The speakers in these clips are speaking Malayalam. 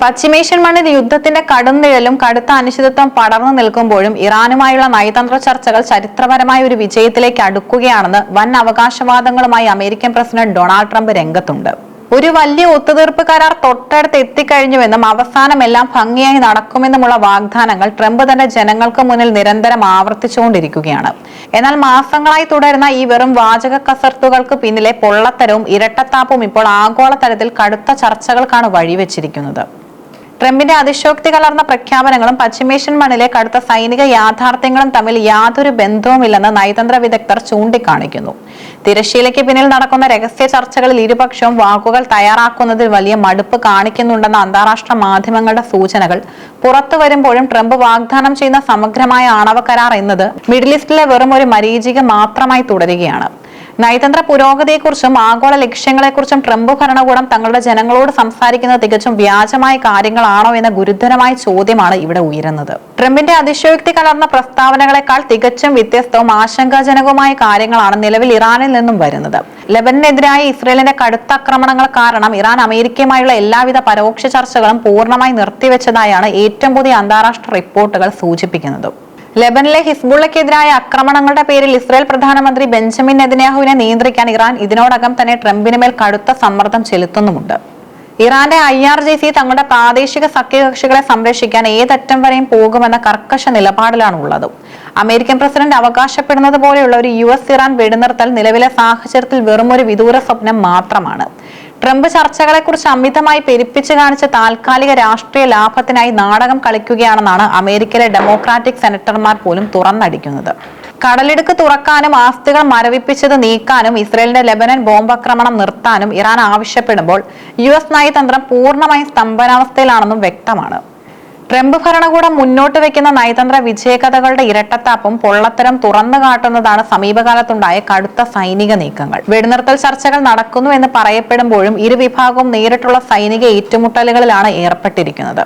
പശ്ചിമേഷ്യൻ മണ്ണിൽ യുദ്ധത്തിന്റെ കടുംനിഴലും കടുത്ത അനിശ്ചിതത്വം പടർന്നു നിൽക്കുമ്പോഴും ഇറാനുമായുള്ള നയതന്ത്ര ചർച്ചകൾ ചരിത്രപരമായ ഒരു വിജയത്തിലേക്ക് അടുക്കുകയാണെന്ന് വൻ അവകാശവാദങ്ങളുമായി അമേരിക്കൻ പ്രസിഡന്റ് ഡൊണാൾഡ് ട്രംപ് രംഗത്തുണ്ട്. ഒരു വലിയ ഒത്തുതീർപ്പ് കരാർ തൊട്ടടുത്ത് എത്തിക്കഴിഞ്ഞുവെന്നും അവസാനം എല്ലാം ഭംഗിയായി നടക്കുമെന്നുമുള്ള വാഗ്ദാനങ്ങൾ ട്രംപ് തന്റെ ജനങ്ങൾക്ക് മുന്നിൽ നിരന്തരം ആവർത്തിച്ചുകൊണ്ടിരിക്കുകയാണ്. എന്നാൽ മാസങ്ങളായി തുടരുന്ന ഈ വെറും വാചക കസർത്തുകൾക്ക് പിന്നിലെ പൊള്ളത്തരവും ഇരട്ടത്താപ്പും ഇപ്പോൾ ആഗോളതലത്തിൽ കടുത്ത ചർച്ചകൾക്കാണ് വഴിവെച്ചിരിക്കുന്നത്. ട്രംപിന്റെ അതിശയോക്തി കലർന്ന പ്രഖ്യാപനങ്ങളും പശ്ചിമേഷ്യൻ മണ്ണിലെ കടുത്ത സൈനിക യാഥാർത്ഥ്യങ്ങളും തമ്മിൽ യാതൊരു ബന്ധവുമില്ലെന്ന് നയതന്ത്ര വിദഗ്ധർ ചൂണ്ടിക്കാണിക്കുന്നു. തിരശ്ശീലയ്ക്ക് പിന്നിൽ നടക്കുന്ന രഹസ്യ ചർച്ചകളിൽ ഇരുപക്ഷവും വാക്കുകൾ തയ്യാറാക്കുന്നതിൽ വലിയ മടുപ്പ് കാണിക്കുന്നുണ്ടെന്ന അന്താരാഷ്ട്ര മാധ്യമങ്ങളുടെ സൂചനകൾ പുറത്തു വരുമ്പോഴും ട്രംപ് വാഗ്ദാനം ചെയ്യുന്ന സമഗ്രമായ ആണവ കരാർ എന്നത് മിഡിൽ ഈസ്റ്റിലെ വെറും ഒരു മരീചിക മാത്രമായി തുടരുകയാണ്. നയതന്ത്ര പുരോഗതിയെക്കുറിച്ചും ആഗോള ലക്ഷ്യങ്ങളെക്കുറിച്ചും ട്രംപ് ഭരണകൂടം തങ്ങളുടെ ജനങ്ങളോട് സംസാരിക്കുന്നത് തികച്ചും വ്യാജമായ കാര്യങ്ങളാണോ എന്ന ഗുരുതരമായ ചോദ്യമാണ് ഇവിടെ ഉയരുന്നത്. ട്രംപിന്റെ അതിശയോക്തി കലർന്ന പ്രസ്താവനകളെക്കാൾ തികച്ചും വ്യത്യസ്തവും ആശങ്കാജനകവുമായ കാര്യങ്ങളാണ് നിലവിൽ ഇറാനിൽ നിന്നും വരുന്നത്. ലെബനനെതിരായ ഇസ്രയേലിന്റെ കടുത്ത ആക്രമണങ്ങൾ കാരണം ഇറാൻ അമേരിക്കയുമായുള്ള എല്ലാവിധ പരോക്ഷ ചർച്ചകളും പൂർണ്ണമായി നിർത്തിവെച്ചതായാണ് ഏറ്റവും പുതിയ അന്താരാഷ്ട്ര റിപ്പോർട്ടുകൾ സൂചിപ്പിക്കുന്നത്. ലെബനിലെ ഹിസ്ബുള്ളക്കെതിരായ ആക്രമണങ്ങളുടെ പേരിൽ ഇസ്രായേൽ പ്രധാനമന്ത്രി ബെഞ്ചമിൻ നെതന്യാഹുവിനെ നിയന്ത്രിക്കാൻ ഇറാൻ ഇതിനോടകം തന്നെ ട്രംപിന് മേൽ കടുത്ത സമ്മർദ്ദം ചെലുത്തുന്നുമുണ്ട്. ഇറാന്റെ IRGC തങ്ങളുടെ പ്രാദേശിക സഖ്യകക്ഷികളെ സംരക്ഷിക്കാൻ ഏതറ്റം വരെയും പോകുമെന്ന കർക്കശ നിലപാടിലാണ് ഉള്ളത്. അമേരിക്കൻ പ്രസിഡന്റ് അവകാശപ്പെടുന്നത് പോലെയുള്ള ഒരു US ഇറാൻ വെടിനിർത്തൽ നിലവിലെ സാഹചര്യത്തിൽ വെറുമൊരു വിദൂര സ്വപ്നം മാത്രമാണ്. ട്രംപ് ചർച്ചകളെക്കുറിച്ച് അമിതമായി പെരുപ്പിച്ചു കാണിച്ച താൽക്കാലിക രാഷ്ട്രീയ ലാഭത്തിനായി നാടകം കളിക്കുകയാണെന്നാണ് അമേരിക്കയിലെ ഡെമോക്രാറ്റിക് സെനറ്റർമാർ പോലും തുറന്നടിക്കുന്നത്. കടലിടുക്ക് തുറക്കാനും ആസ്തികൾ മരവിപ്പിച്ചത് നീക്കാനും ഇസ്രയേലിന്റെ ലെബനൻ ബോംബാക്രമണം നിർത്താനും ഇറാൻ ആവശ്യപ്പെടുമ്പോൾ US നയതന്ത്രം പൂർണ്ണമായും സ്തംഭനാവസ്ഥയിലാണെന്നും വ്യക്തമാണ്. ട്രംപ് ഭരണകൂടം മുന്നോട്ട് വെക്കുന്ന നയതന്ത്ര വിജയകഥകളുടെ ഇരട്ടത്താപ്പും പൊള്ളത്തരം തുറന്നു കാട്ടുന്നതാണ് സമീപകാലത്തുണ്ടായ കടുത്ത സൈനിക നീക്കങ്ങൾ. വെടിനിർത്തൽ ചർച്ചകൾ നടക്കുന്നു എന്ന് പറയപ്പെടുമ്പോഴും ഇരുവിഭാഗവും നേരിട്ടുള്ള സൈനിക ഏറ്റുമുട്ടലുകളിലാണ് ഏർപ്പെട്ടിരിക്കുന്നത്.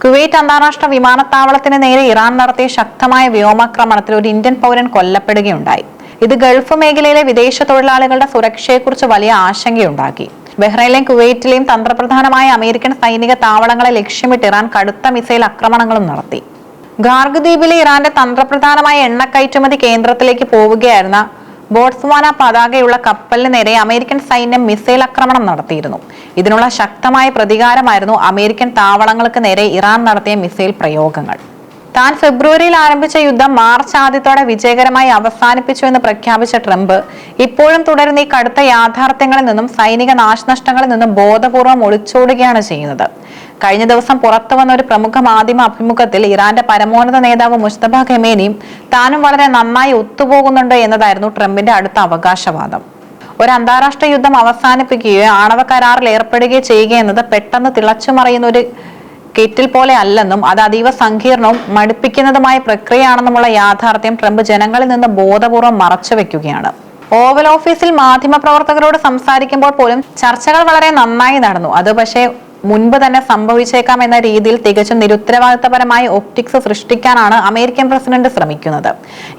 കുവൈറ്റ് അന്താരാഷ്ട്ര വിമാനത്താവളത്തിന് നേരെ ഇറാൻ നടത്തിയ ശക്തമായ വ്യോമാക്രമണത്തിൽ ഒരു ഇന്ത്യൻ പൗരൻ കൊല്ലപ്പെടുകയുണ്ടായി. ഇത് ഗൾഫ് മേഖലയിലെ വിദേശ തൊഴിലാളികളുടെ സുരക്ഷയെക്കുറിച്ച് വലിയ ആശങ്കയുണ്ടാക്കി. ബഹ്റൈനിലെയും കുവൈറ്റിലെയും തന്ത്രപ്രധാനമായ അമേരിക്കൻ സൈനിക താവളങ്ങളെ ലക്ഷ്യമിട്ട് ഇറാൻ കടുത്ത മിസൈൽ ആക്രമണങ്ങളും നടത്തി. ഗാർഗ് ദ്വീപിലെ ഇറാന്റെ തന്ത്രപ്രധാനമായ എണ്ണ കയറ്റുമതി കേന്ദ്രത്തിലേക്ക് പോവുകയായിരുന്ന ബോട്സ്വാന പതാകയുള്ള കപ്പലിന് നേരെ അമേരിക്കൻ സൈന്യം മിസൈൽ ആക്രമണം നടത്തിയിരുന്നു. ഇതിനുള്ള ശക്തമായ പ്രതികാരമായിരുന്നു അമേരിക്കൻ താവളങ്ങൾക്ക് നേരെ ഇറാൻ നടത്തിയ മിസൈൽ പ്രയോഗങ്ങൾ. താൻ ഫെബ്രുവരിയിൽ ആരംഭിച്ച യുദ്ധം മാർച്ച് ആദ്യത്തോടെ വിജയകരമായി അവസാനിപ്പിച്ചു എന്ന് പ്രഖ്യാപിച്ച ട്രംപ് ഇപ്പോഴും തുടരുന്ന ഈ കടുത്ത യാഥാർത്ഥ്യങ്ങളിൽ നിന്നും സൈനിക നാശനഷ്ടങ്ങളിൽ നിന്നും ബോധപൂർവം ഒളിച്ചോടുകയാണ് ചെയ്യുന്നത്. കഴിഞ്ഞ ദിവസം പുറത്തു വന്ന ഒരു പ്രമുഖ മാധ്യമ അഭിമുഖത്തിൽ ഇറാന്റെ പരമോന്നത നേതാവ് മുസ്തഫ ഖമേനിയും താനും വളരെ നന്നായി ഒത്തുപോകുന്നുണ്ട് എന്നതായിരുന്നു ട്രംപിന്റെ അടുത്ത അവകാശവാദം. ഒരു അന്താരാഷ്ട്ര യുദ്ധം അവസാനിപ്പിക്കുകയോ ആണവ കരാറിൽ ഏർപ്പെടുകയോ ചെയ്യുക എന്നത് പെട്ടെന്ന് തിളച്ചുമറിയുന്ന ഒരു കെറ്റിൽ പോലെ അല്ലെന്നും അത് അതീവ സങ്കീർണവും മടുപ്പിക്കുന്നതുമായ പ്രക്രിയയാണെന്നുമുള്ള യാഥാർത്ഥ്യം ട്രംപ് ജനങ്ങളിൽ നിന്ന് ബോധപൂർവം മറച്ചുവെക്കുകയാണ്. ഓവൽ ഓഫീസിൽ മാധ്യമപ്രവർത്തകരോട് സംസാരിക്കുമ്പോൾ പോലും ചർച്ചകൾ വളരെ നന്നായി നടന്നു, അത് പക്ഷേ മുൻപ് തന്നെ സംഭവിച്ചേക്കാം എന്ന രീതിയിൽ തികച്ചും നിരുത്തരവാദിത്തപരമായ ഒപ്റ്റിക്സ് സൃഷ്ടിക്കാനാണ് അമേരിക്കൻ പ്രസിഡന്റ് ശ്രമിക്കുന്നത്.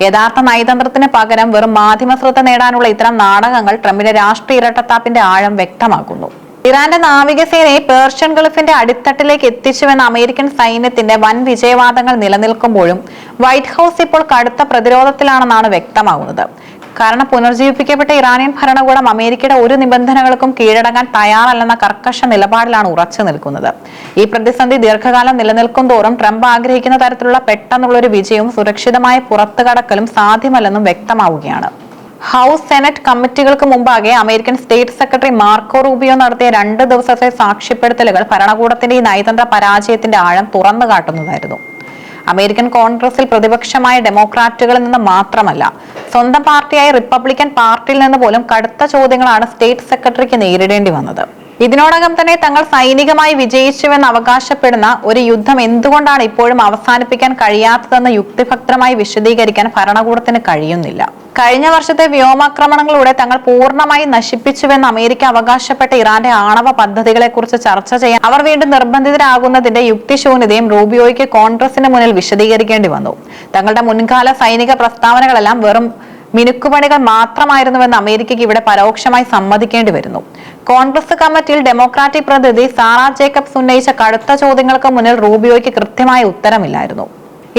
യഥാർത്ഥ നയതന്ത്രത്തിന് പകരം വെറും മാധ്യമ ശ്രദ്ധ നേടാനുള്ള ഇത്തരം നാടകങ്ങൾ ട്രംപിന്റെ രാഷ്ട്രീയ ഇരട്ടത്താപ്പിന്റെ ആഴം വ്യക്തമാക്കുന്നു. ഇറാന്റെ നാവികസേനയെ പേർഷ്യൻ ഗൾഫിന്റെ അടിത്തട്ടിലേക്ക് എത്തിച്ചുവെന്ന അമേരിക്കൻ സൈന്യത്തിന്റെ വൻ വിജയവാദങ്ങൾ നിലനിൽക്കുമ്പോഴും വൈറ്റ് ഹൗസ് ഇപ്പോൾ കടുത്ത പ്രതിരോധത്തിലാണെന്നാണ് വ്യക്തമാകുന്നത്. കാരണം പുനർജീവിപ്പിക്കപ്പെട്ട ഇറാനിയൻ ഭരണകൂടം അമേരിക്കയുടെ ഒരു നിബന്ധനകൾക്കും കീഴടങ്ങാൻ തയ്യാറല്ലെന്ന കർക്കശ നിലപാടിലാണ് ഉറച്ചു നിൽക്കുന്നത്. ഈ പ്രതിസന്ധി ദീർഘകാലം നിലനിൽക്കും തോറും ട്രംപ് ആഗ്രഹിക്കുന്ന തരത്തിലുള്ള പെട്ടെന്നുള്ള ഒരു വിജയവും സുരക്ഷിതമായ പുറത്തുകടക്കലും സാധ്യമല്ലെന്നും വ്യക്തമാവുകയാണ്. ഹൗസ് സെനറ്റ് കമ്മിറ്റികൾക്ക് മുമ്പാകെ American state secretary Marco Rubio നടത്തിയ 2 ദിവസത്തെ സാക്ഷ്യപ്പെടുത്തലുകൾ ഭരണകൂടത്തിന്റെ ഈ നയതന്ത്ര പരാജയത്തിന്റെ ആഴം തുറന്നു കാട്ടുന്നതായിരുന്നു. അമേരിക്കൻ കോൺഗ്രസിൽ പ്രതിപക്ഷമായ ഡെമോക്രാറ്റുകളിൽ നിന്ന് മാത്രമല്ല, സ്വന്തം പാർട്ടിയായ റിപ്പബ്ലിക്കൻ പാർട്ടിയിൽ നിന്ന് പോലും കടുത്ത ചോദ്യങ്ങളാണ് സ്റ്റേറ്റ് സെക്രട്ടറിക്ക് നേരിടേണ്ടി വന്നത്. ഇതിനോടകം തന്നെ തങ്ങൾ സൈനികമായി വിജയിച്ചുവെന്ന് അവകാശപ്പെടുന്ന ഒരു യുദ്ധം എന്തുകൊണ്ടാണ് ഇപ്പോഴും അവസാനിപ്പിക്കാൻ കഴിയാത്തതെന്ന് യുക്തിഭദ്രമായി വിശദീകരിക്കാൻ ഭരണകൂടത്തിന് കഴിയുന്നില്ല. കഴിഞ്ഞ വർഷത്തെ വ്യോമാക്രമണങ്ങളിലൂടെ തങ്ങൾ പൂർണ്ണമായി നശിപ്പിച്ചുവെന്ന് അമേരിക്ക അവകാശപ്പെട്ട ഇറാന്റെ ആണവ പദ്ധതികളെക്കുറിച്ച് ചർച്ച ചെയ്യാൻ അവർ വീണ്ടും നിർബന്ധിതരാകുന്നതിന്റെ യുക്തിശൂന്യതയും റൂബിയോയ്ക്ക് കോൺഗ്രസിന് മുന്നിൽ വിശദീകരിക്കേണ്ടി വന്നു. തങ്ങളുടെ മുൻകാല സൈനിക പ്രസ്താവനകളെല്ലാം വെറും മിനുക്കുപണികൾ മാത്രമായിരുന്നുവെന്ന് അമേരിക്കയ്ക്ക് ഇവിടെ പരോക്ഷമായി സമ്മതിക്കേണ്ടി വരുന്നു. കോൺഗ്രസ് കമ്മിറ്റിയിൽ ഡെമോക്രാറ്റിക് പ്രതിനിധി സാറ ജേക്കബ്സ് ഉന്നയിച്ച കടുത്ത ചോദ്യങ്ങൾക്ക് മുന്നിൽ റൂബിയോയ്ക്ക് കൃത്യമായ ഉത്തരമില്ലായിരുന്നു.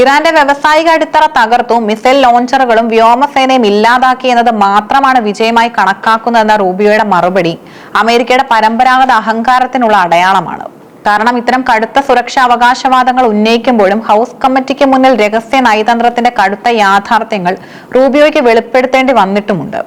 ഇറാന്റെ വ്യവസായിക അടിത്തറ തകർത്തു, മിസൈൽ ലോഞ്ചറുകളും വ്യോമസേനയും ഇല്ലാതാക്കി എന്നത് മാത്രമാണ് വിജയമായി കണക്കാക്കുന്നതെന്ന റൂബിയോയുടെ മറുപടി അമേരിക്കയുടെ പരമ്പരാഗത അഹങ്കാരത്തിനുള്ള അടയാളമാണ്. കാരണം ഇത്തരം കടുത്ത സുരക്ഷാ അവകാശവാദങ്ങൾ ഉന്നയിക്കുമ്പോഴും ഹൗസ് കമ്മിറ്റിക്ക് മുന്നിൽ രഹസ്യ നയതന്ത്രത്തിന്റെ കടുത്ത യാഥാർത്ഥ്യങ്ങൾ റൂബിയോയ്ക്ക് വെളിപ്പെടുത്തേണ്ടി വന്നിട്ടുമുണ്ട്.